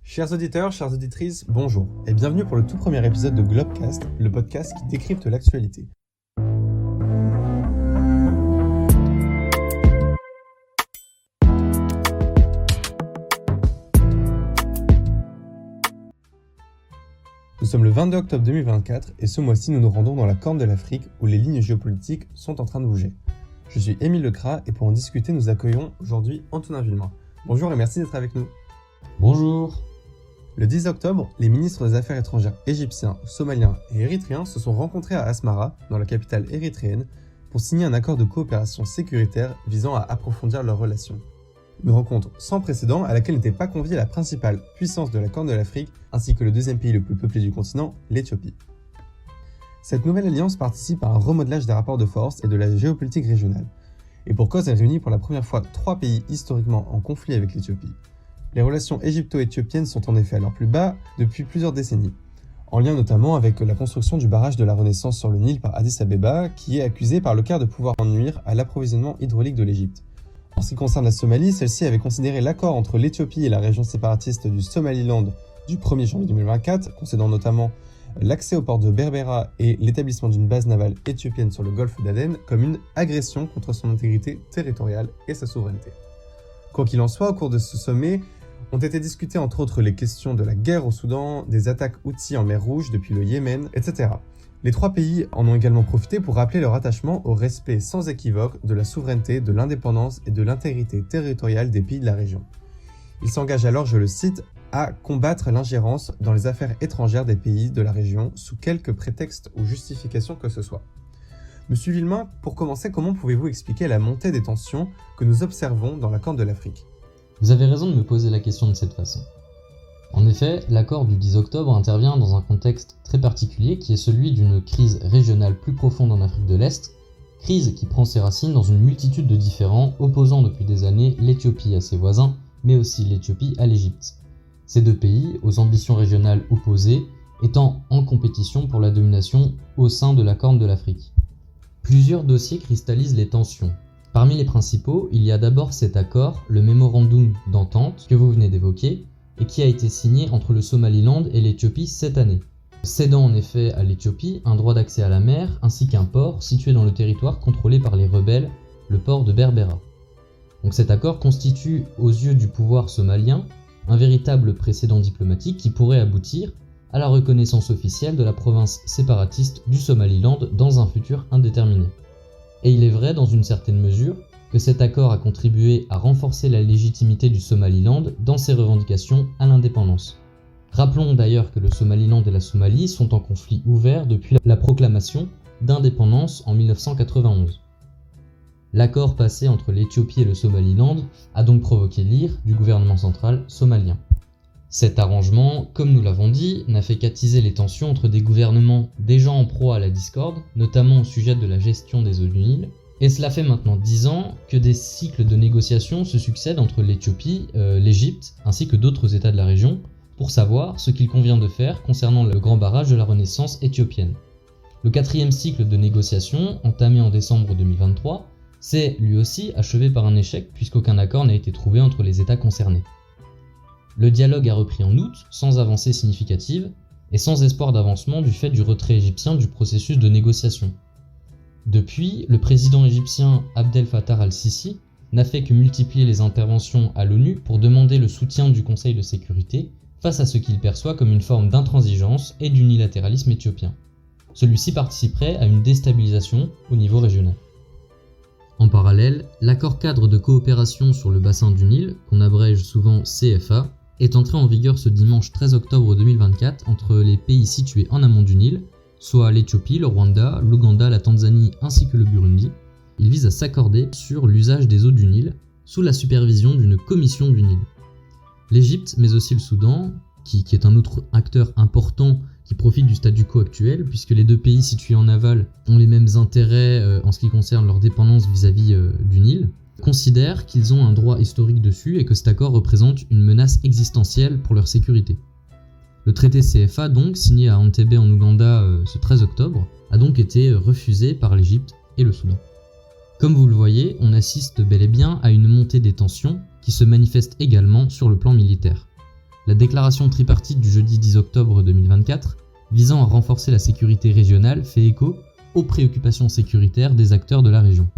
Chers auditeurs, chères auditrices, bonjour et bienvenue pour le tout premier épisode de Globecast, le podcast qui décrypte l'actualité. Nous sommes le 22 octobre 2024 et ce mois-ci nous nous rendons dans la Corne de l'Afrique où les lignes géopolitiques sont en train de bouger. Je suis Émile Lecras et pour en discuter nous accueillons aujourd'hui Antonin Villemain. Bonjour et merci d'être avec nous. Bonjour. Le 10 octobre, les ministres des Affaires étrangères égyptiens, somaliens et érythréens se sont rencontrés à Asmara, dans la capitale érythréenne, pour signer un accord de coopération sécuritaire visant à approfondir leurs relations. Une rencontre sans précédent à laquelle n'était pas conviée la principale puissance de la Corne de l'Afrique, ainsi que le deuxième pays le plus peuplé du continent, l'Éthiopie. Cette nouvelle alliance participe à un remodelage des rapports de force et de la géopolitique régionale. Et pour cause, elle réunit pour la première fois 3 pays historiquement en conflit avec l'Éthiopie. Les relations égypto-éthiopiennes sont en effet à leur plus bas depuis plusieurs décennies, en lien notamment avec la construction du barrage de la Renaissance sur le Nil par Addis Abeba, qui est accusé par le Caire de pouvoir nuire à l'approvisionnement hydraulique de l'Égypte. En ce qui concerne la Somalie, celle-ci avait considéré l'accord entre l'Éthiopie et la région séparatiste du Somaliland du 1er janvier 2024, concédant notamment l'accès au port de Berbera et l'établissement d'une base navale éthiopienne sur le golfe d'Aden comme une agression contre son intégrité territoriale et sa souveraineté. Quoi qu'il en soit, au cours de ce sommet, ont été discutées entre autres les questions de la guerre au Soudan, des attaques Houthis en mer Rouge depuis le Yémen, etc. Les 3 pays en ont également profité pour rappeler leur attachement au respect sans équivoque de la souveraineté, de l'indépendance et de l'intégrité territoriale des pays de la région. Ils s'engagent alors, je le cite, à combattre l'ingérence dans les affaires étrangères des pays de la région sous quelque prétexte ou justification que ce soit. Monsieur Villemain, pour commencer, comment pouvez-vous expliquer la montée des tensions que nous observons dans la Corne de l'Afrique ? Vous avez raison de me poser la question de cette façon. En effet, l'accord du 10 octobre intervient dans un contexte très particulier qui est celui d'une crise régionale plus profonde en Afrique de l'Est, crise qui prend ses racines dans une multitude de différends opposant depuis des années l'Éthiopie à ses voisins, mais aussi l'Éthiopie à l'Égypte. Ces 2 pays, aux ambitions régionales opposées, étant en compétition pour la domination au sein de la Corne de l'Afrique. Plusieurs dossiers cristallisent les tensions. Parmi les principaux, il y a d'abord cet accord, le mémorandum d'entente que vous venez d'évoquer, et qui a été signé entre le Somaliland et l'Éthiopie cette année, cédant en effet à l'Éthiopie un droit d'accès à la mer ainsi qu'un port situé dans le territoire contrôlé par les rebelles, le port de Berbera. Donc cet accord constitue, aux yeux du pouvoir somalien, un véritable précédent diplomatique qui pourrait aboutir à la reconnaissance officielle de la province séparatiste du Somaliland dans un futur indéterminé. Et il est vrai, dans une certaine mesure, que cet accord a contribué à renforcer la légitimité du Somaliland dans ses revendications à l'indépendance. Rappelons d'ailleurs que le Somaliland et la Somalie sont en conflit ouvert depuis la proclamation d'indépendance en 1991. L'accord passé entre l'Éthiopie et le Somaliland a donc provoqué l'ire du gouvernement central somalien. Cet arrangement, comme nous l'avons dit, n'a fait qu'attiser les tensions entre des gouvernements déjà en proie à la discorde, notamment au sujet de la gestion des eaux du Nil, et cela fait maintenant 10 ans que des cycles de négociations se succèdent entre l'Éthiopie, l'Égypte, ainsi que d'autres États de la région, pour savoir ce qu'il convient de faire concernant le grand barrage de la Renaissance éthiopienne. Le 4e cycle de négociations, entamé en décembre 2023, s'est lui aussi achevé par un échec puisqu'aucun accord n'a été trouvé entre les États concernés. Le dialogue a repris en août, sans avancée significative, et sans espoir d'avancement du fait du retrait égyptien du processus de négociation. Depuis, le président égyptien Abdel Fattah al-Sisi n'a fait que multiplier les interventions à l'ONU pour demander le soutien du Conseil de sécurité face à ce qu'il perçoit comme une forme d'intransigeance et d'unilatéralisme éthiopien. Celui-ci participerait à une déstabilisation au niveau régional. En parallèle, l'accord cadre de coopération sur le bassin du Nil, qu'on abrège souvent CFA, est entré en vigueur ce dimanche 13 octobre 2024 entre les pays situés en amont du Nil, soit l'Éthiopie, le Rwanda, l'Ouganda, la Tanzanie ainsi que le Burundi. Il vise à s'accorder sur l'usage des eaux du Nil, sous la supervision d'une commission du Nil. L'Égypte, mais aussi le Soudan, qui est un autre acteur important qui profite du statu quo actuel, puisque les 2 pays situés en aval ont les mêmes intérêts en ce qui concerne leur dépendance vis-à-vis du Nil, considèrent qu'ils ont un droit historique dessus et que cet accord représente une menace existentielle pour leur sécurité. Le traité CFA, donc, signé à Entebbe en Ouganda ce 13 octobre, a donc été refusé par l'Égypte et le Soudan. Comme vous le voyez, on assiste bel et bien à une montée des tensions qui se manifeste également sur le plan militaire. la déclaration tripartite du jeudi 10 octobre 2024, visant à renforcer la sécurité régionale, fait écho aux préoccupations sécuritaires des acteurs de la région.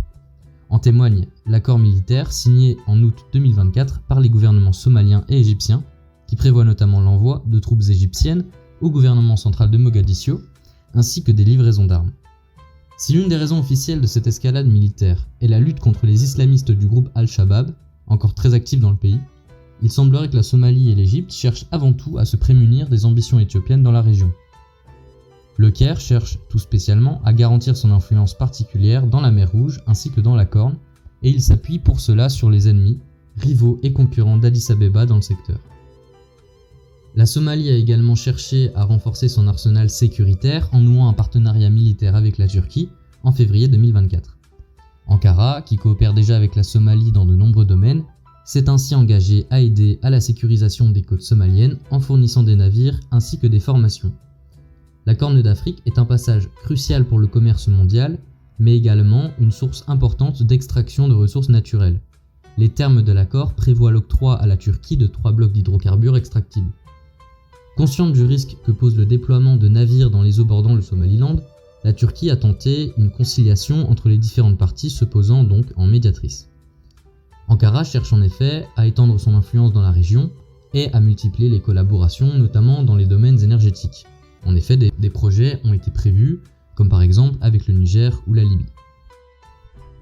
En témoigne l'accord militaire signé en août 2024 par les gouvernements somaliens et égyptiens, qui prévoit notamment l'envoi de troupes égyptiennes au gouvernement central de Mogadiscio, ainsi que des livraisons d'armes. Si l'une des raisons officielles de cette escalade militaire est la lutte contre les islamistes du groupe Al-Shabaab, encore très actifs dans le pays, il semblerait que la Somalie et l'Égypte cherchent avant tout à se prémunir des ambitions éthiopiennes dans la région. Le Caire cherche tout spécialement à garantir son influence particulière dans la mer Rouge ainsi que dans la Corne, et il s'appuie pour cela sur les ennemis, rivaux et concurrents d'Addis Abeba dans le secteur. La Somalie a également cherché à renforcer son arsenal sécuritaire en nouant un partenariat militaire avec la Turquie en février 2024. Ankara, qui coopère déjà avec la Somalie dans de nombreux domaines, s'est ainsi engagé à aider à la sécurisation des côtes somaliennes en fournissant des navires ainsi que des formations. La Corne d'Afrique est un passage crucial pour le commerce mondial, mais également une source importante d'extraction de ressources naturelles. Les termes de l'accord prévoient l'octroi à la Turquie de 3 blocs d'hydrocarbures extractibles. Consciente du risque que pose le déploiement de navires dans les eaux bordant le Somaliland, la Turquie a tenté une conciliation entre les différentes parties se posant donc en médiatrice. Ankara cherche en effet à étendre son influence dans la région et à multiplier les collaborations, notamment dans les domaines énergétiques. En effet, des projets ont été prévus, comme par exemple avec le Niger ou la Libye.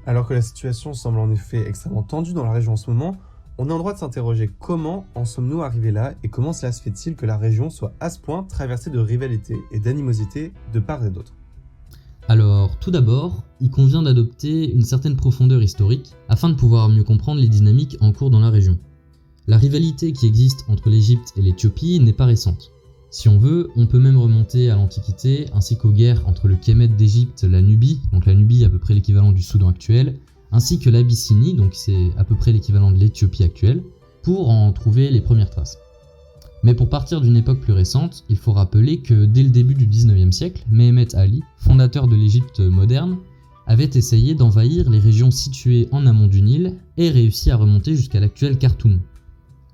Alors que la situation semble en effet extrêmement tendue dans la région en ce moment, on est en droit de s'interroger comment en sommes-nous arrivés là et comment cela se fait-il que la région soit à ce point traversée de rivalité et d'animosité de part et d'autre. Alors, tout d'abord, il convient d'adopter une certaine profondeur historique afin de pouvoir mieux comprendre les dynamiques en cours dans la région. La rivalité qui existe entre l'Égypte et l'Éthiopie n'est pas récente. Si on veut, on peut même remonter à l'Antiquité, ainsi qu'aux guerres entre le Kémet d'Égypte, la Nubie, donc la Nubie à peu près l'équivalent du Soudan actuel, ainsi que l'Abyssinie, donc c'est à peu près l'équivalent de l'Éthiopie actuelle, pour en trouver les premières traces. Mais pour partir d'une époque plus récente, il faut rappeler que dès le début du 19e siècle, Mehemet Ali, fondateur de l'Égypte moderne, avait essayé d'envahir les régions situées en amont du Nil et réussi à remonter jusqu'à l'actuel Khartoum.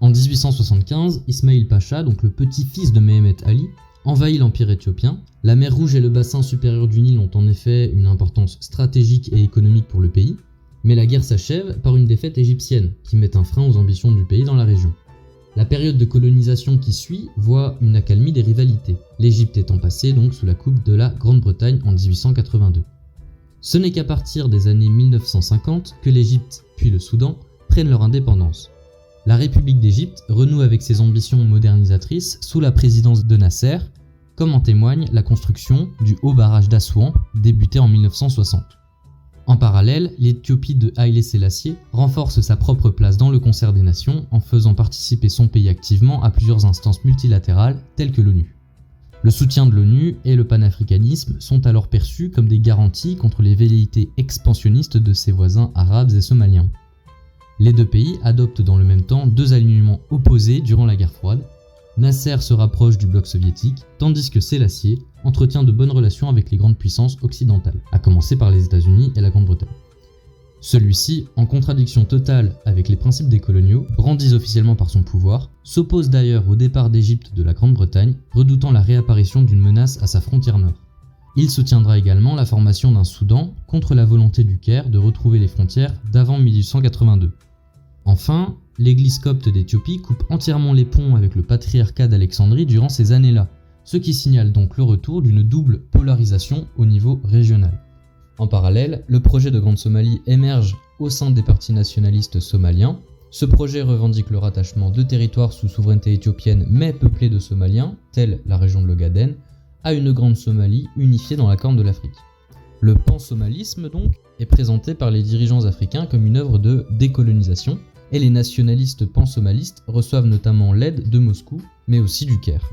En 1875, Ismail Pacha, donc le petit-fils de Mehemet Ali, envahit l'empire éthiopien. La mer Rouge et le bassin supérieur du Nil ont en effet une importance stratégique et économique pour le pays, mais la guerre s'achève par une défaite égyptienne qui met un frein aux ambitions du pays dans la région. La période de colonisation qui suit voit une accalmie des rivalités, l'Égypte étant passée donc sous la coupe de la Grande-Bretagne en 1882. Ce n'est qu'à partir des années 1950 que l'Égypte puis le Soudan prennent leur indépendance. La République d'Égypte renoue avec ses ambitions modernisatrices sous la présidence de Nasser, comme en témoigne la construction du haut barrage d'Assouan, débuté en 1960. En parallèle, l'Éthiopie de Haïlé Sélassié renforce sa propre place dans le concert des nations en faisant participer son pays activement à plusieurs instances multilatérales telles que l'ONU. Le soutien de l'ONU et le panafricanisme sont alors perçus comme des garanties contre les velléités expansionnistes de ses voisins arabes et somaliens. Les deux pays adoptent dans le même temps deux alignements opposés durant la guerre froide. Nasser se rapproche du bloc soviétique, tandis que Sélassié entretient de bonnes relations avec les grandes puissances occidentales, à commencer par les États-Unis et la Grande-Bretagne. Celui-ci, en contradiction totale avec les principes des coloniaux, brandis officiellement par son pouvoir, s'oppose d'ailleurs au départ d'Égypte de la Grande-Bretagne, redoutant la réapparition d'une menace à sa frontière nord. Il soutiendra également la formation d'un Soudan contre la volonté du Caire de retrouver les frontières d'avant 1882. Enfin, l'église copte d'Éthiopie coupe entièrement les ponts avec le patriarcat d'Alexandrie durant ces années-là, ce qui signale donc le retour d'une double polarisation au niveau régional. En parallèle, le projet de Grande Somalie émerge au sein des partis nationalistes somaliens. Ce projet revendique le rattachement de territoires sous souveraineté éthiopienne mais peuplés de Somaliens, telle la région de l'Ogaden, à une Grande Somalie unifiée dans la Corne de l'Afrique. Le pansomalisme donc est présenté par les dirigeants africains comme une œuvre de décolonisation, et les nationalistes pansomalistes reçoivent notamment l'aide de Moscou, mais aussi du Caire.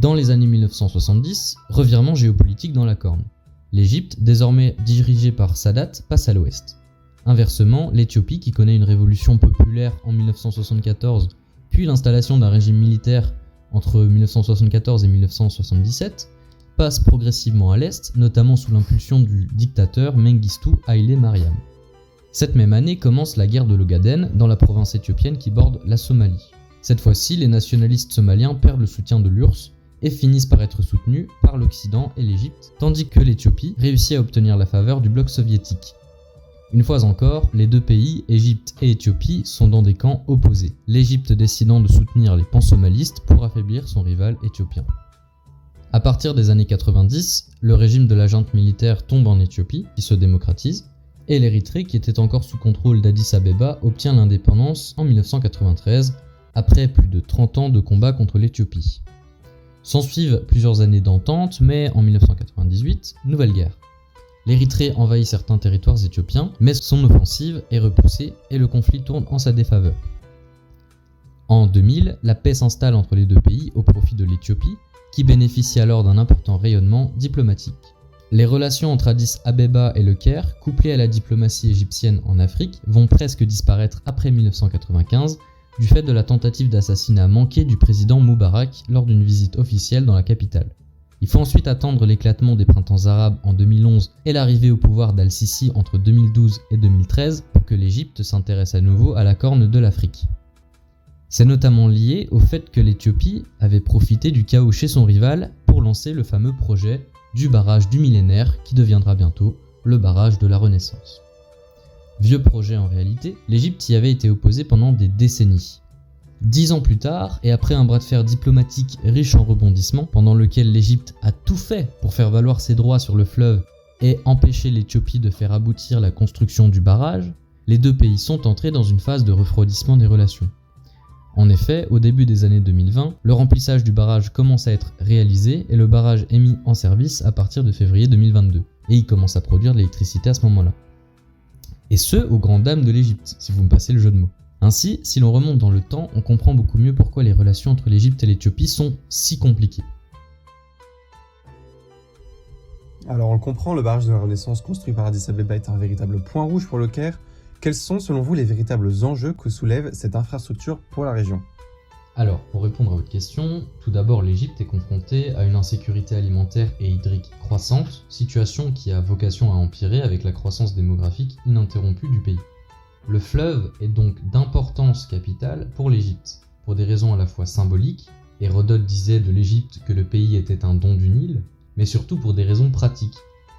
Dans les années 1970, revirement géopolitique dans la Corne. L'Égypte, désormais dirigée par Sadat, passe à l'ouest. Inversement, l'Éthiopie, qui connaît une révolution populaire en 1974, puis l'installation d'un régime militaire entre 1974 et 1977, passe progressivement à l'est, notamment sous l'impulsion du dictateur Mengistu Haïlé Mariam. Cette même année commence la guerre de l'Ogaden dans la province éthiopienne qui borde la Somalie. Cette fois-ci, les nationalistes somaliens perdent le soutien de l'URSS et finissent par être soutenus par l'Occident et l'Égypte, tandis que l'Éthiopie réussit à obtenir la faveur du bloc soviétique. Une fois encore, les deux pays, Égypte et Éthiopie, sont dans des camps opposés, l'Égypte décidant de soutenir les pansomalistes pour affaiblir son rival éthiopien. À partir des années 90, le régime de la junte militaire tombe en Éthiopie, qui se démocratise, et l'Érythrée, qui était encore sous contrôle d'Addis Abeba, obtient l'indépendance en 1993, après plus de 30 ans de combat contre l'Éthiopie. S'ensuivent plusieurs années d'entente, mais en 1998, nouvelle guerre. L'Érythrée envahit certains territoires éthiopiens, mais son offensive est repoussée et le conflit tourne en sa défaveur. En 2000, la paix s'installe entre les deux pays au profit de l'Éthiopie, qui bénéficie alors d'un important rayonnement diplomatique. Les relations entre Addis Abeba et le Caire, couplées à la diplomatie égyptienne en Afrique, vont presque disparaître après 1995, du fait de la tentative d'assassinat manqué du président Moubarak lors d'une visite officielle dans la capitale. Il faut ensuite attendre l'éclatement des printemps arabes en 2011 et l'arrivée au pouvoir d'Al-Sisi entre 2012 et 2013 pour que l'Égypte s'intéresse à nouveau à la Corne de l'Afrique. C'est notamment lié au fait que l'Éthiopie avait profité du chaos chez son rival pour lancer le fameux projet du barrage du millénaire qui deviendra bientôt le barrage de la Renaissance. Vieux projet en réalité, l'Égypte y avait été opposée pendant des décennies. 10 ans plus tard, et après un bras de fer diplomatique riche en rebondissements, pendant lequel l'Égypte a tout fait pour faire valoir ses droits sur le fleuve et empêcher l'Éthiopie de faire aboutir la construction du barrage, les deux pays sont entrés dans une phase de refroidissement des relations. En effet, au début des années 2020, le remplissage du barrage commence à être réalisé et le barrage est mis en service à partir de février 2022, et il commence à produire de l'électricité à ce moment-là. Et ce, aux grandes dames de l'Égypte, si vous me passez le jeu de mots. Ainsi, si l'on remonte dans le temps, on comprend beaucoup mieux pourquoi les relations entre l'Égypte et l'Éthiopie sont si compliquées. Alors on le comprend, le barrage de la Renaissance construit par Addis Abeba est un véritable point rouge pour le Caire. Quels sont selon vous les véritables enjeux que soulève cette infrastructure pour la région ? Alors, pour répondre à votre question, tout d'abord l'Égypte est confrontée à une insécurité alimentaire et hydrique croissante, situation qui a vocation à empirer avec la croissance démographique ininterrompue du pays. Le fleuve est donc d'importance capitale pour l'Égypte, pour des raisons à la fois symboliques, Hérodote disait de l'Égypte que le pays était un don du Nil, mais surtout pour des raisons pratiques.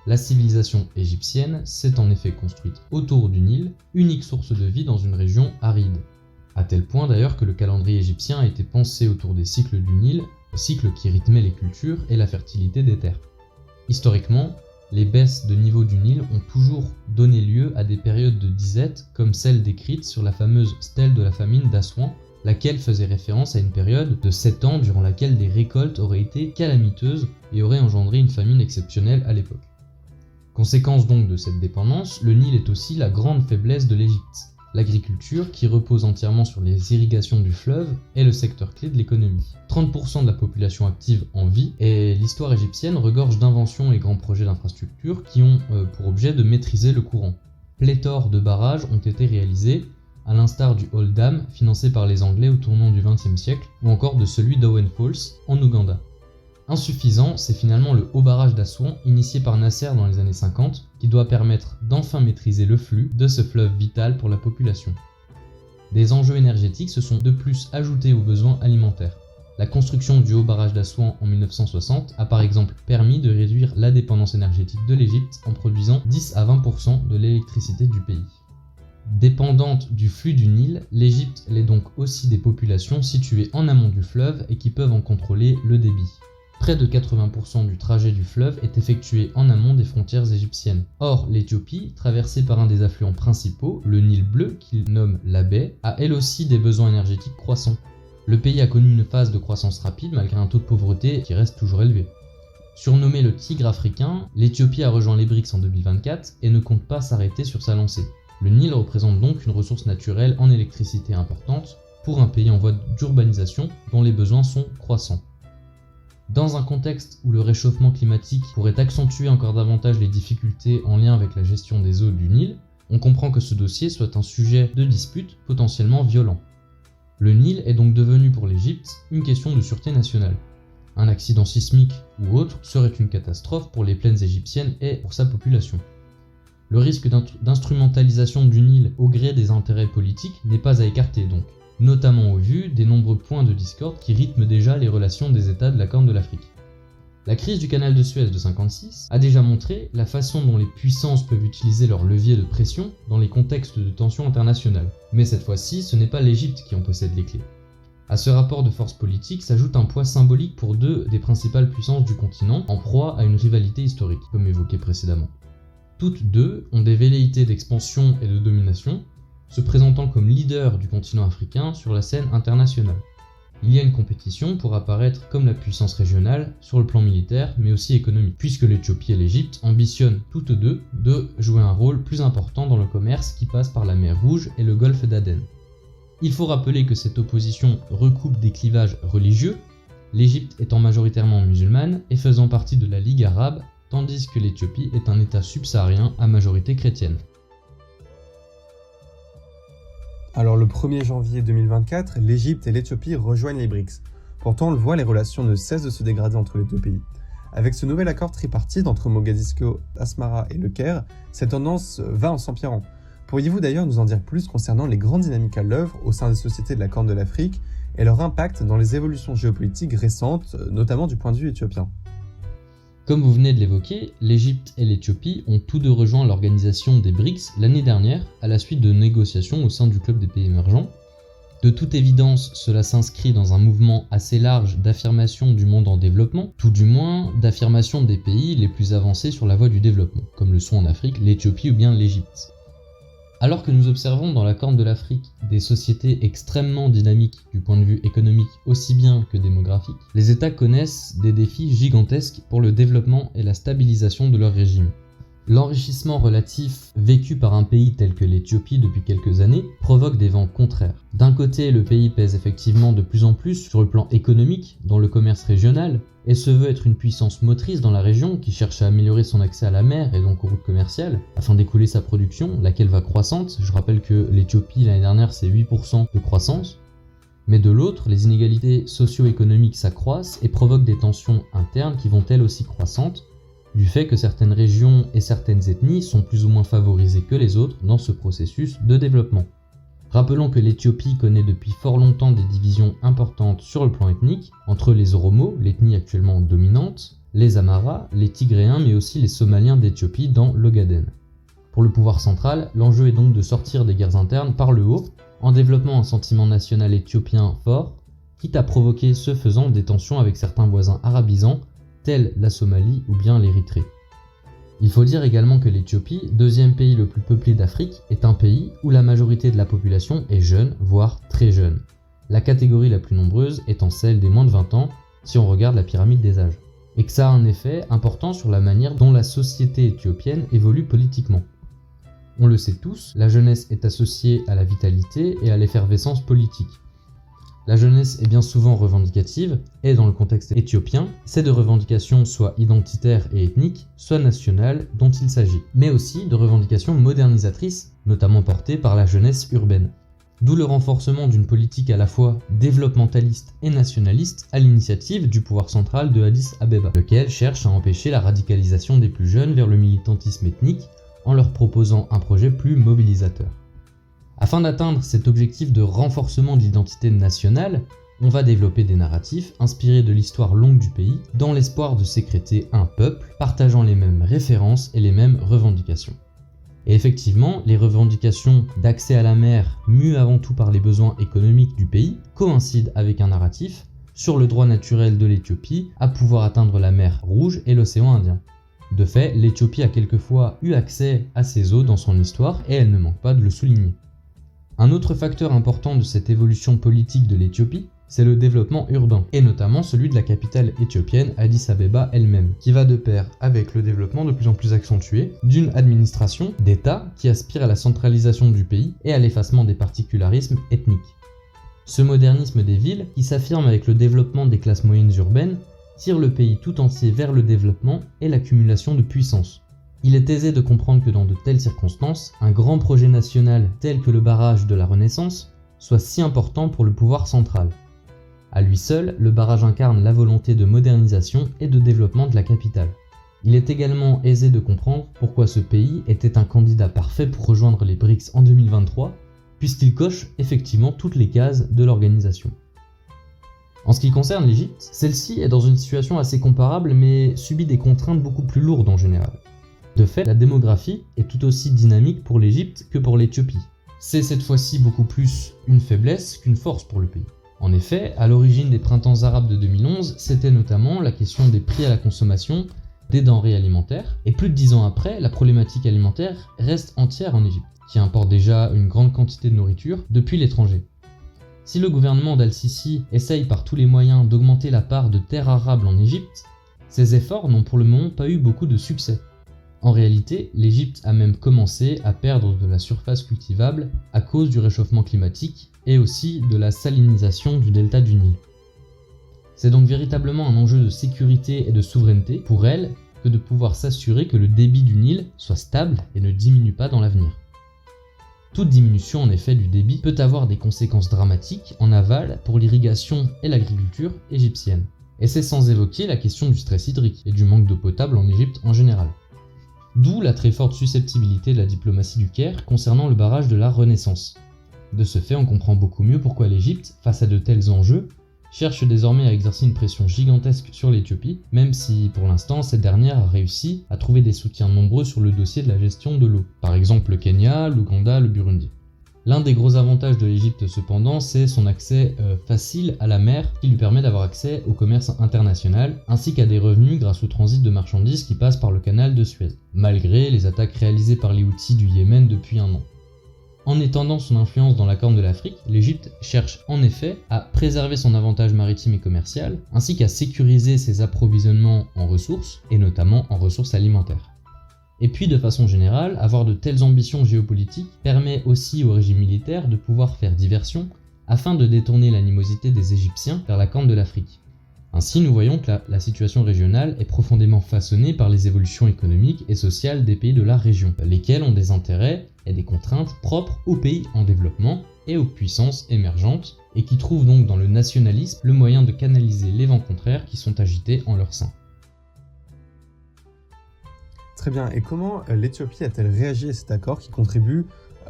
La civilisation égyptienne s'est en effet construite autour du Nil, unique source de vie dans une région aride. À tel point d'ailleurs que le calendrier égyptien a été pensé autour des cycles du Nil, cycles qui rythmaient les cultures et la fertilité des terres. Historiquement, les baisses de niveau du Nil ont toujours donné lieu à des périodes de disette comme celle décrite sur la fameuse stèle de la famine d'Assouan, laquelle faisait référence à une période de 7 ans durant laquelle les récoltes auraient été calamiteuses et auraient engendré une famine exceptionnelle à l'époque. Conséquence donc de cette dépendance, le Nil est aussi la grande faiblesse de l'Égypte. L'agriculture, qui repose entièrement sur les irrigations du fleuve, est le secteur clé de l'économie. 30% de la population active en vit, et l'histoire égyptienne regorge d'inventions et grands projets d'infrastructure qui ont pour objet de maîtriser le courant. Pléthore de barrages ont été réalisés, à l'instar du Old Dam, financé par les Anglais au tournant du XXe siècle, ou encore de celui d'Owen Falls, en Ouganda. Insuffisant, c'est finalement le haut barrage d'Assouan, initié par Nasser dans les années 50, qui doit permettre d'enfin maîtriser le flux de ce fleuve vital pour la population. Des enjeux énergétiques se sont de plus ajoutés aux besoins alimentaires. La construction du haut barrage d'Assouan en 1960 a par exemple permis de réduire la dépendance énergétique de l'Égypte en produisant 10 à 20% de l'électricité du pays. Dépendante du flux du Nil, l'Égypte l'est donc aussi des populations situées en amont du fleuve et qui peuvent en contrôler le débit. Près de 80% du trajet du fleuve est effectué en amont des frontières égyptiennes. Or, l'Éthiopie, traversée par un des affluents principaux, le Nil bleu, qu'il nomme la baie, a elle aussi des besoins énergétiques croissants. Le pays a connu une phase de croissance rapide malgré un taux de pauvreté qui reste toujours élevé. Surnommé le tigre africain, l'Éthiopie a rejoint les BRICS en 2024 et ne compte pas s'arrêter sur sa lancée. Le Nil représente donc une ressource naturelle en électricité importante pour un pays en voie d'urbanisation dont les besoins sont croissants. Dans un contexte où le réchauffement climatique pourrait accentuer encore davantage les difficultés en lien avec la gestion des eaux du Nil, on comprend que ce dossier soit un sujet de dispute potentiellement violent. Le Nil est donc devenu pour l'Égypte une question de sûreté nationale. Un accident sismique ou autre serait une catastrophe pour les plaines égyptiennes et pour sa population. Le risque d'instrumentalisation du Nil au gré des intérêts politiques n'est pas à écarter donc, notamment au vu des nombreux points de discorde qui rythment déjà les relations des États de la Corne de l'Afrique. La crise du canal de Suez de 1956 a déjà montré la façon dont les puissances peuvent utiliser leur levier de pression dans les contextes de tensions internationales. Mais cette fois-ci, ce n'est pas l'Égypte qui en possède les clés. À ce rapport de force politique s'ajoute un poids symbolique pour deux des principales puissances du continent, en proie à une rivalité historique, comme évoqué précédemment. Toutes deux ont des velléités d'expansion et de domination, se présentant comme leaders du continent africain sur la scène internationale. Il y a une compétition pour apparaître comme la puissance régionale sur le plan militaire mais aussi économique, puisque l'Éthiopie et l'Égypte ambitionnent toutes deux de jouer un rôle plus important dans le commerce qui passe par la mer Rouge et le golfe d'Aden. Il faut rappeler que cette opposition recoupe des clivages religieux, l'Égypte étant majoritairement musulmane et faisant partie de la Ligue arabe, tandis que l'Éthiopie est un État subsaharien à majorité chrétienne. Alors le 1er janvier 2024, l'Égypte et l'Éthiopie rejoignent les BRICS. Pourtant, on le voit, les relations ne cessent de se dégrader entre les deux pays. Avec ce nouvel accord tripartite entre Mogadiscio, Asmara et Le Caire, cette tendance va en s'empirant. Pourriez-vous d'ailleurs nous en dire plus concernant les grandes dynamiques à l'œuvre au sein des sociétés de la Corne de l'Afrique et leur impact dans les évolutions géopolitiques récentes, notamment du point de vue éthiopien ? Comme vous venez de l'évoquer, l'Égypte et l'Éthiopie ont tous deux rejoint l'organisation des BRICS l'année dernière à la suite de négociations au sein du club des pays émergents. De toute évidence, cela s'inscrit dans un mouvement assez large d'affirmation du monde en développement, tout du moins d'affirmation des pays les plus avancés sur la voie du développement, comme le sont en Afrique l'Éthiopie ou bien l'Égypte. Alors que nous observons dans la Corne de l'Afrique des sociétés extrêmement dynamiques du point de vue économique aussi bien que démographique, les États connaissent des défis gigantesques pour le développement et la stabilisation de leur régime. L'enrichissement relatif vécu par un pays tel que l'Éthiopie depuis quelques années provoque des vents contraires. D'un côté, le pays pèse effectivement de plus en plus sur le plan économique, dans le commerce régional, et se veut être une puissance motrice dans la région qui cherche à améliorer son accès à la mer et donc aux routes commerciales, afin d'écouler sa production, laquelle va croissante. Je rappelle que l'Éthiopie l'année dernière c'est 8% de croissance. Mais de l'autre, les inégalités socio-économiques s'accroissent et provoquent des tensions internes qui vont elles aussi croissantes, du fait que certaines régions et certaines ethnies sont plus ou moins favorisées que les autres dans ce processus de développement. Rappelons que l'Éthiopie connaît depuis fort longtemps des divisions importantes sur le plan ethnique, entre les Oromos, l'ethnie actuellement dominante, les Amaras, les Tigréens mais aussi les Somaliens d'Éthiopie dans l'Ogaden. Pour le pouvoir central, l'enjeu est donc de sortir des guerres internes par le haut, en développant un sentiment national éthiopien fort, quitte à provoquer ce faisant des tensions avec certains voisins arabisants, tels la Somalie ou bien l'Érythrée. Il faut dire également que l'Éthiopie, deuxième pays le plus peuplé d'Afrique, est un pays où la majorité de la population est jeune, voire très jeune. La catégorie la plus nombreuse étant celle des moins de 20 ans, si on regarde la pyramide des âges. Et que ça a un effet important sur la manière dont la société éthiopienne évolue politiquement. On le sait tous, la jeunesse est associée à la vitalité et à l'effervescence politique. La jeunesse est bien souvent revendicative, et dans le contexte éthiopien, c'est de revendications soit identitaires et ethniques, soit nationales dont il s'agit, mais aussi de revendications modernisatrices, notamment portées par la jeunesse urbaine. D'où le renforcement d'une politique à la fois développementaliste et nationaliste à l'initiative du pouvoir central de Addis Abeba, lequel cherche à empêcher la radicalisation des plus jeunes vers le militantisme ethnique en leur proposant un projet plus mobilisateur. Afin d'atteindre cet objectif de renforcement de l'identité nationale, on va développer des narratifs inspirés de l'histoire longue du pays, dans l'espoir de sécréter un peuple partageant les mêmes références et les mêmes revendications. Et effectivement, les revendications d'accès à la mer, mues avant tout par les besoins économiques du pays, coïncident avec un narratif sur le droit naturel de l'Éthiopie à pouvoir atteindre la mer Rouge et l'océan Indien. De fait, l'Éthiopie a quelquefois eu accès à ces eaux dans son histoire et elle ne manque pas de le souligner. Un autre facteur important de cette évolution politique de l'Éthiopie, c'est le développement urbain, et notamment celui de la capitale éthiopienne Addis Abeba elle-même, qui va de pair avec le développement de plus en plus accentué d'une administration d'État qui aspire à la centralisation du pays et à l'effacement des particularismes ethniques. Ce modernisme des villes, qui s'affirme avec le développement des classes moyennes urbaines, tire le pays tout entier vers le développement et l'accumulation de puissance. Il est aisé de comprendre que dans de telles circonstances, un grand projet national tel que le barrage de la Renaissance soit si important pour le pouvoir central. À lui seul, le barrage incarne la volonté de modernisation et de développement de la capitale. Il est également aisé de comprendre pourquoi ce pays était un candidat parfait pour rejoindre les BRICS en 2023, puisqu'il coche effectivement toutes les cases de l'organisation. En ce qui concerne l'Égypte, celle-ci est dans une situation assez comparable mais subit des contraintes beaucoup plus lourdes en général. De fait, la démographie est tout aussi dynamique pour l'Égypte que pour l'Éthiopie. C'est cette fois-ci beaucoup plus une faiblesse qu'une force pour le pays. En effet, à l'origine des printemps arabes de 2011, c'était notamment la question des prix à la consommation des denrées alimentaires, et plus de 10 ans après, la problématique alimentaire reste entière en Égypte, qui importe déjà une grande quantité de nourriture depuis l'étranger. Si le gouvernement d'Al-Sisi essaye par tous les moyens d'augmenter la part de terres arables en Égypte, ces efforts n'ont pour le moment pas eu beaucoup de succès. En réalité, l'Égypte a même commencé à perdre de la surface cultivable à cause du réchauffement climatique et aussi de la salinisation du delta du Nil. C'est donc véritablement un enjeu de sécurité et de souveraineté pour elle que de pouvoir s'assurer que le débit du Nil soit stable et ne diminue pas dans l'avenir. Toute diminution en effet du débit peut avoir des conséquences dramatiques en aval pour l'irrigation et l'agriculture égyptienne. Et c'est sans évoquer la question du stress hydrique et du manque d'eau potable en Égypte en général. D'où la très forte susceptibilité de la diplomatie du Caire concernant le barrage de la Renaissance. De ce fait, on comprend beaucoup mieux pourquoi l'Égypte, face à de tels enjeux, cherche désormais à exercer une pression gigantesque sur l'Éthiopie, même si pour l'instant cette dernière a réussi à trouver des soutiens nombreux sur le dossier de la gestion de l'eau, par exemple le Kenya, l'Ouganda, le Burundi. L'un des gros avantages de l'Égypte cependant, c'est son accès facile à la mer qui lui permet d'avoir accès au commerce international, ainsi qu'à des revenus grâce au transit de marchandises qui passent par le canal de Suez, malgré les attaques réalisées par les Houthis du Yémen depuis un an. En étendant son influence dans la Corne de l'Afrique, l'Égypte cherche en effet à préserver son avantage maritime et commercial, ainsi qu'à sécuriser ses approvisionnements en ressources, et notamment en ressources alimentaires. Et puis de façon générale, avoir de telles ambitions géopolitiques permet aussi au régime militaire de pouvoir faire diversion afin de détourner l'animosité des Égyptiens vers la Corne de l'Afrique. Ainsi, nous voyons que la situation régionale est profondément façonnée par les évolutions économiques et sociales des pays de la région, lesquels ont des intérêts et des contraintes propres aux pays en développement et aux puissances émergentes, et qui trouvent donc dans le nationalisme le moyen de canaliser les vents contraires qui sont agités en leur sein. Très bien, et comment l'Éthiopie a-t-elle réagi à cet accord qui contribue,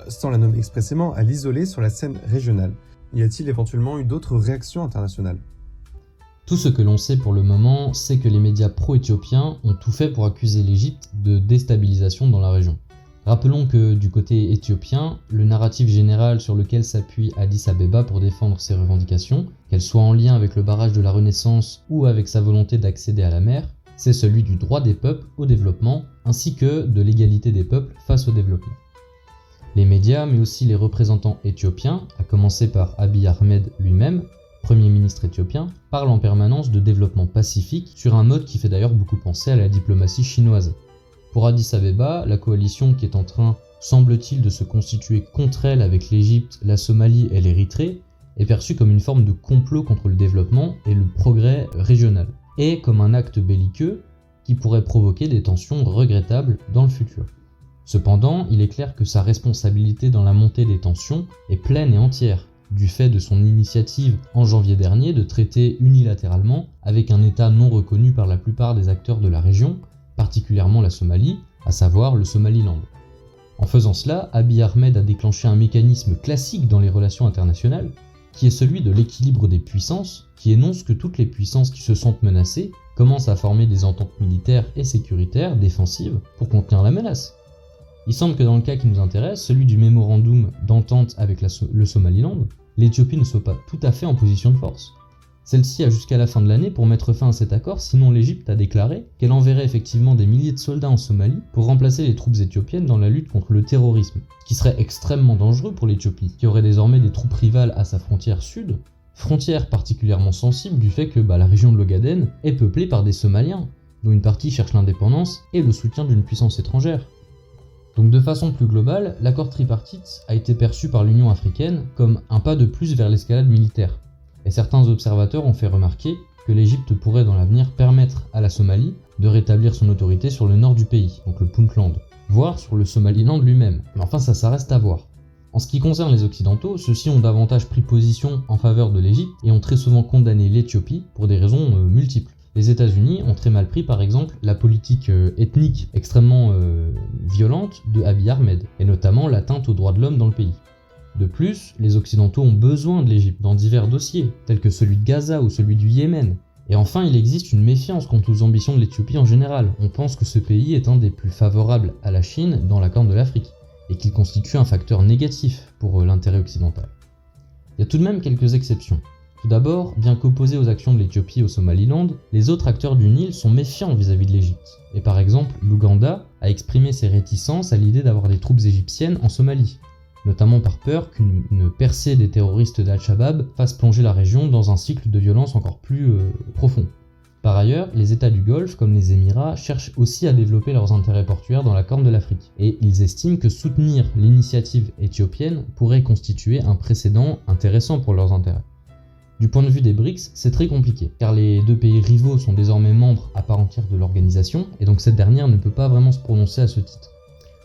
sans la nommer expressément, à l'isoler sur la scène régionale? Y a-t-il éventuellement eu d'autres réactions internationales? Tout ce que l'on sait pour le moment, c'est que les médias pro-éthiopiens ont tout fait pour accuser l'Égypte de déstabilisation dans la région. Rappelons que du côté éthiopien, le narratif général sur lequel s'appuie Addis Abeba pour défendre ses revendications, qu'elles soient en lien avec le barrage de la Renaissance ou avec sa volonté d'accéder à la mer, c'est celui du droit des peuples au développement, ainsi que de l'égalité des peuples face au développement. Les médias, mais aussi les représentants éthiopiens, à commencer par Abiy Ahmed lui-même, Premier ministre éthiopien, parle en permanence de développement pacifique sur un mode qui fait d'ailleurs beaucoup penser à la diplomatie chinoise. Pour Addis Abeba, la coalition qui est en train, semble-t-il, de se constituer contre elle avec l'Égypte, la Somalie et l'Érythrée, est perçue comme une forme de complot contre le développement et le progrès régional, et comme un acte belliqueux qui pourrait provoquer des tensions regrettables dans le futur. Cependant, il est clair que sa responsabilité dans la montée des tensions est pleine et entière, du fait de son initiative en janvier dernier de traiter unilatéralement avec un État non reconnu par la plupart des acteurs de la région, particulièrement la Somalie, à savoir le Somaliland. En faisant cela, Abiy Ahmed a déclenché un mécanisme classique dans les relations internationales, qui est celui de l'équilibre des puissances, qui énonce que toutes les puissances qui se sentent menacées commencent à former des ententes militaires et sécuritaires défensives pour contenir la menace. Il semble que dans le cas qui nous intéresse, celui du mémorandum d'entente avec le Somaliland, l'Éthiopie ne soit pas tout à fait en position de force. Celle-ci a jusqu'à la fin de l'année pour mettre fin à cet accord, sinon l'Égypte a déclaré qu'elle enverrait effectivement des milliers de soldats en Somalie pour remplacer les troupes éthiopiennes dans la lutte contre le terrorisme, ce qui serait extrêmement dangereux pour l'Éthiopie, qui aurait désormais des troupes rivales à sa frontière sud, frontière particulièrement sensible du fait que la région de l'Ogaden est peuplée par des Somaliens, dont une partie cherche l'indépendance et le soutien d'une puissance étrangère. Donc de façon plus globale, l'accord tripartite a été perçu par l'Union africaine comme un pas de plus vers l'escalade militaire. Et certains observateurs ont fait remarquer que l'Égypte pourrait dans l'avenir permettre à la Somalie de rétablir son autorité sur le nord du pays, donc le Puntland, voire sur le Somaliland lui-même. Mais enfin ça reste à voir. En ce qui concerne les Occidentaux, ceux-ci ont davantage pris position en faveur de l'Égypte et ont très souvent condamné l'Éthiopie pour des raisons multiples. Les États-Unis ont très mal pris par exemple la politique ethnique extrêmement violente de Abiy Ahmed, et notamment l'atteinte aux droits de l'homme dans le pays. De plus, les Occidentaux ont besoin de l'Égypte dans divers dossiers, tels que celui de Gaza ou celui du Yémen. Et enfin, il existe une méfiance quant aux ambitions de l'Éthiopie en général. On pense que ce pays est un des plus favorables à la Chine dans la Corne de l'Afrique, et qu'il constitue un facteur négatif pour l'intérêt occidental. Il y a tout de même quelques exceptions. Tout d'abord, bien qu'opposés aux actions de l'Éthiopie au Somaliland, les autres acteurs du Nil sont méfiants vis-à-vis de l'Égypte. Et par exemple, l'Ouganda a exprimé ses réticences à l'idée d'avoir des troupes égyptiennes en Somalie, notamment par peur qu'une percée des terroristes d'Al-Shabaab fasse plonger la région dans un cycle de violence encore plus profond. Par ailleurs, les États du Golfe, comme les Émirats, cherchent aussi à développer leurs intérêts portuaires dans la Corne de l'Afrique, et ils estiment que soutenir l'initiative éthiopienne pourrait constituer un précédent intéressant pour leurs intérêts. Du point de vue des BRICS, c'est très compliqué, car les deux pays rivaux sont désormais membres à part entière de l'organisation, et donc cette dernière ne peut pas vraiment se prononcer à ce titre.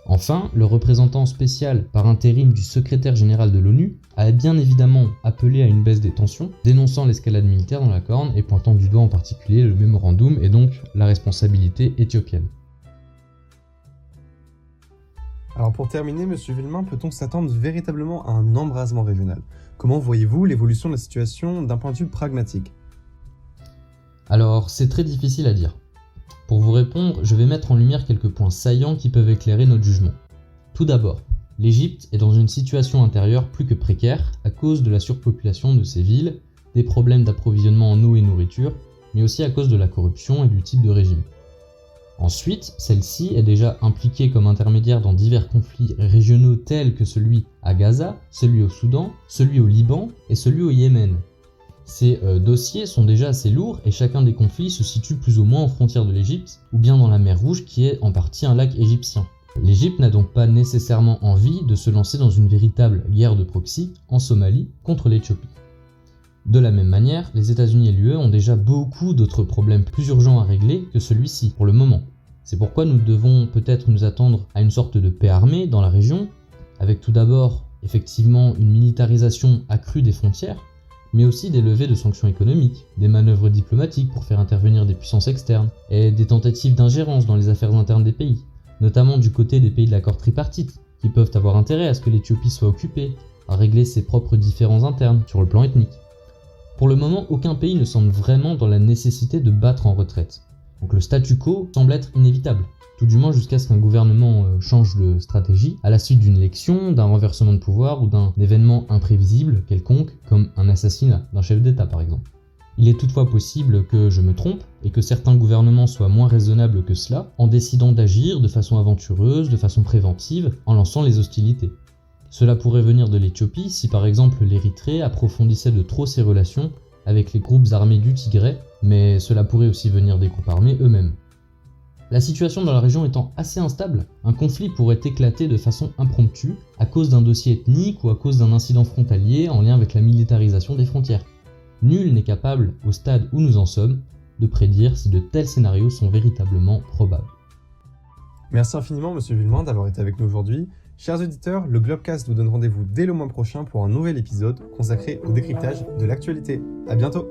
Enfin, le représentant spécial par intérim du secrétaire général de l'ONU a bien évidemment appelé à une baisse des tensions, dénonçant l'escalade militaire dans la Corne et pointant du doigt en particulier le mémorandum et donc la responsabilité éthiopienne. Alors pour terminer, Monsieur Villemain, peut-on s'attendre véritablement à un embrasement régional ? Comment voyez-vous l'évolution de la situation d'un point de vue pragmatique ? Alors, c'est très difficile à dire. Pour vous répondre, je vais mettre en lumière quelques points saillants qui peuvent éclairer notre jugement. Tout d'abord, l'Égypte est dans une situation intérieure plus que précaire à cause de la surpopulation de ses villes, des problèmes d'approvisionnement en eau et nourriture, mais aussi à cause de la corruption et du type de régime. Ensuite, celle-ci est déjà impliquée comme intermédiaire dans divers conflits régionaux tels que celui à Gaza, celui au Soudan, celui au Liban et celui au Yémen. Ces dossiers sont déjà assez lourds et chacun des conflits se situe plus ou moins aux frontières de l'Égypte ou bien dans la mer Rouge qui est en partie un lac égyptien. L'Égypte n'a donc pas nécessairement envie de se lancer dans une véritable guerre de proxy en Somalie contre l'Éthiopie. De la même manière, les États-Unis et l'UE ont déjà beaucoup d'autres problèmes plus urgents à régler que celui-ci pour le moment. C'est pourquoi nous devons peut-être nous attendre à une sorte de paix armée dans la région, avec tout d'abord effectivement une militarisation accrue des frontières, mais aussi des levées de sanctions économiques, des manœuvres diplomatiques pour faire intervenir des puissances externes, et des tentatives d'ingérence dans les affaires internes des pays, notamment du côté des pays de l'accord tripartite, qui peuvent avoir intérêt à ce que l'Éthiopie soit occupée, à régler ses propres différends internes sur le plan ethnique. Pour le moment, aucun pays ne semble vraiment dans la nécessité de battre en retraite. Donc le statu quo semble être inévitable, tout du moins jusqu'à ce qu'un gouvernement change de stratégie à la suite d'une élection, d'un renversement de pouvoir ou d'un événement imprévisible quelconque, comme un assassinat d'un chef d'État par exemple. Il est toutefois possible que je me trompe et que certains gouvernements soient moins raisonnables que cela en décidant d'agir de façon aventureuse, de façon préventive, en lançant les hostilités. Cela pourrait venir de l'Éthiopie si par exemple l'Érythrée approfondissait de trop ses relations avec les groupes armés du Tigray, mais cela pourrait aussi venir des groupes armés eux-mêmes. La situation dans la région étant assez instable, un conflit pourrait éclater de façon impromptue à cause d'un dossier ethnique ou à cause d'un incident frontalier en lien avec la militarisation des frontières. Nul n'est capable, au stade où nous en sommes, de prédire si de tels scénarios sont véritablement probables. Merci infiniment, Monsieur Villemain, d'avoir été avec nous aujourd'hui. Chers auditeurs, le Globecast vous donne rendez-vous dès le mois prochain pour un nouvel épisode consacré au décryptage de l'actualité. À bientôt!